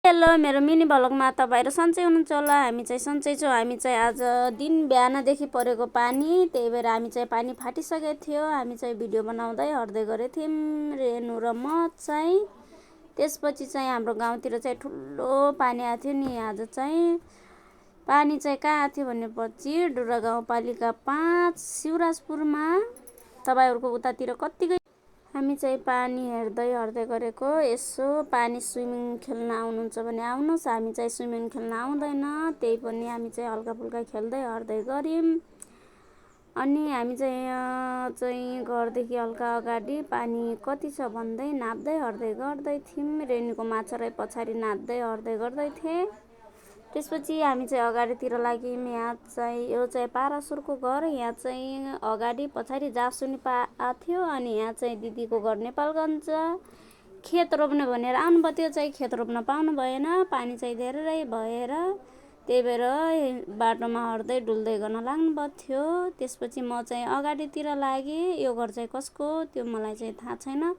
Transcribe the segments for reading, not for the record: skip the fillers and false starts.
Hello मेरो mini भ्लगमा तपाईहरु सन्चै हुनुहुन्छ होला। हामी चाहिँ सन्चै छौं। हामी चाहिँ आज दिन बिहानदेखि परेको पानी, त्यही भएर हामी चाहिँ पानी फाटिसकेको थियो। हामी चाहिँ भिडियो बनाउँदै हर्दै गरेथ्यौं रेनु र म चाहिँ। त्यसपछि चाहिँ हाम्रो गाउँतिर चाहिँ ठुलो पानी आएको थियो नि। आज चाहिँ पानी चाहिँ कहाँ आएको थियो भनेपछि डुरा गाउँपालिका 5 शिवराजपुरमा। तपाईहरुको उतातिर कतिको हामी चाहिँ पानी हर्दै गरेको। यसो पानी स्विमिङ खेल्न आउनुहुन्छ भने आउनुस्। हामी चाहिँ स्विमिङ खेल्न आउँदैन, त्यही पनि हामी चाहिँ हल्का फुल्का खेल्दै हर्दै गर्यौं। अनि हामी चाहिँ घरदेखि हल्का अगाडि पानी कति छ भन्दै नाप्दै हर्दै गर्दै थियौं। रेनुको माछाराई पछाडि नाप्दै हर्दै गर्दै थिए। त्यसपछि हामी चाहिँ अगाडितिर लाग्यौं। यहाँ चाहिँ यो चाहिँ पारासुरको घर। यहाँ चाहिँ अगाडि पछाडि जासुनी थियो। अनि यहाँ चाहिँ दिदीको घर नेपालगञ्ज। खेत रोप्ने भनेर आउनुभयो, त्यो चाहिँ खेत रोप्न पाउनु भएन, पानी चाहिँ धेरै भएर। त्यही भएर बाटोमा हर्दै डुल्दै गर्न लाग्नुभएको थियो। त्यसपछि म चाहिँ अगाडितिर लागे। यो घर चाहिँ कसको हो त्यो मलाई चाहिँ थाहा छैन।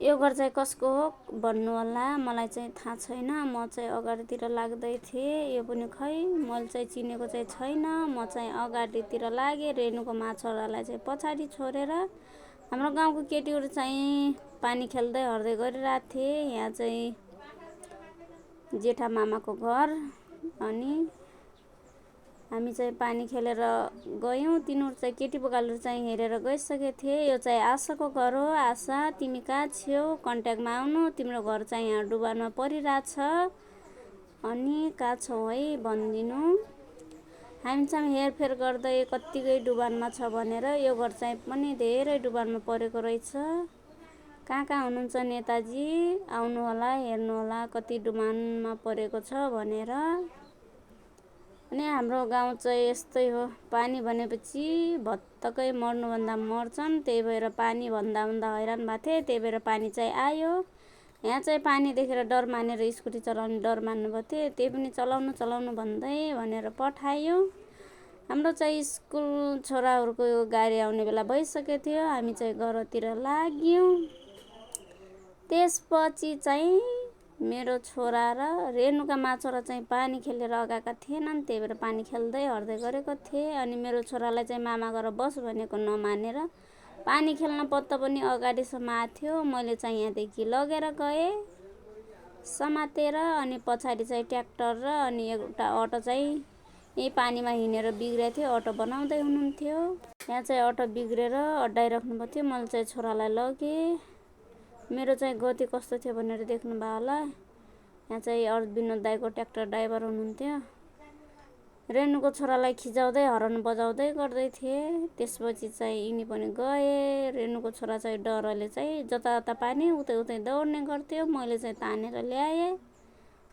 यो घर चाहिँ कसको हो भन्नु होला, मलाई चाहिँ थाहा छैन। म चाहिँ अगाडितिर लाग्दै थिएँ। यो पनि खै मैले चाहिँ चिनेको चाहिँ छैन। म चाहिँ अगाडितिर लागे, रेनुको माछारालाई चाहिँ पछाडि छोडेर। हाम्रो गाउँको केटीहरु चाहिँ पानी खेल्दै हर्दै गरिरहेको थिए। यहाँ चाहिँ जेठा मामाको घर। अनि हामी चाहिँ पानी खेलेर गयौं। तिनीहरु चाहिँ केटी बगालहरु चाहिँ हेरेर गइसकेको थिए। यो चाहिँ आशाको घर हो। आशा तिमी कहाँ छ्यौ, कन्ट्याक्टमा आउनु, तिम्रो घर चाहिँ यहाँ डुबानमा परिरहेछ। अनि कहाँ छौ है भनिदिनु। हामी चाहिँ हेरफेर गर्दै कत्तिकै डुबानमा छ भनेर। यो घर चाहिँ पनि धेरै डुबानमा परेको रहेछ। कहाँ कहाँ हुनुहुन्छ नेताजी, आउनु होला, हेर्नु होला कति डुबानमा परेको छ भनेर। अनि हाम्रो गाउँ चाहिँ यस्तै हो। पानी भनेपछि भत्तकै मर्नुभन्दा मर्छन्। त्यही भएर पानी भन्दा हैरान भएको थिए। त्यही भएर पानी चाहिँ आयो। यहाँ चाहिँ पानी देखेर डर मानेर स्कुटी चलाउने डर मान्नुभएको थियो। त्यही पनि चलाउनु भन्दै भनेर पठायो। हाम्रो चाहिँ स्कुल छोराहरुको गाडी आउने बेला भइसकेको थियो। हामी चाहिँ घरतिर लाग्यौं। त्यसपछि चाहिँ मेरो छोरा र रेनुका माछारा चाहिँ पानी खेलेर अगाएका थिएनन्। त्यही भएर पानी खेल्दै हर्दै गरेको थिए। अनि मेरो छोरालाई चाहिँ मामा गएर बस भनेको नमानेर पानी खेल्न पत्ता पनि अगाडिसम्म आथ्यो। मैले चाहिँ यहाँदेखि लगेर गए समातेर। अनि पछाडि चाहिँ ट्र्याक्टर र अनि एउटा अटो चाहिँ यही पानीमा हिँडेर बिग्रेको थियो। अटो बनाउँदै हुनुहुन्थ्यो। यहाँ चाहिँ अटो बिग्रेर अड्डाइराख्नु भएको थियो। मैले चाहिँ छोरालाई लगे। मेरो चाहिँ गति कस्तो थियो भनेर देख्नु भयो होला। यहाँ चाहिँ विनोद दाइको ट्र्याक्टर ड्राइभर हुनुहुन्थ्यो। रेनुको छोरालाई खिचाउँदै हर्न बजाउँदै गर्दै थिए। त्यसपछि चाहिँ यिनी पनि गए। रेनुको छोरा चाहिँ डरले चाहिँ जतातता पानी उतै दौड्ने गर्थ्यो। मैले चाहिँ तानेर ल्याएँ।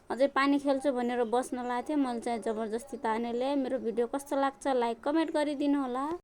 अझै पानी खेल्छु भनेर बस्न लाग्थ्यो। मैले चाहिँ जबरजस्ती तानेर ल्याएँ। मेरो भिडियो कस्तो लाग्छ लाइक कमेन्ट गरिदिनु होला।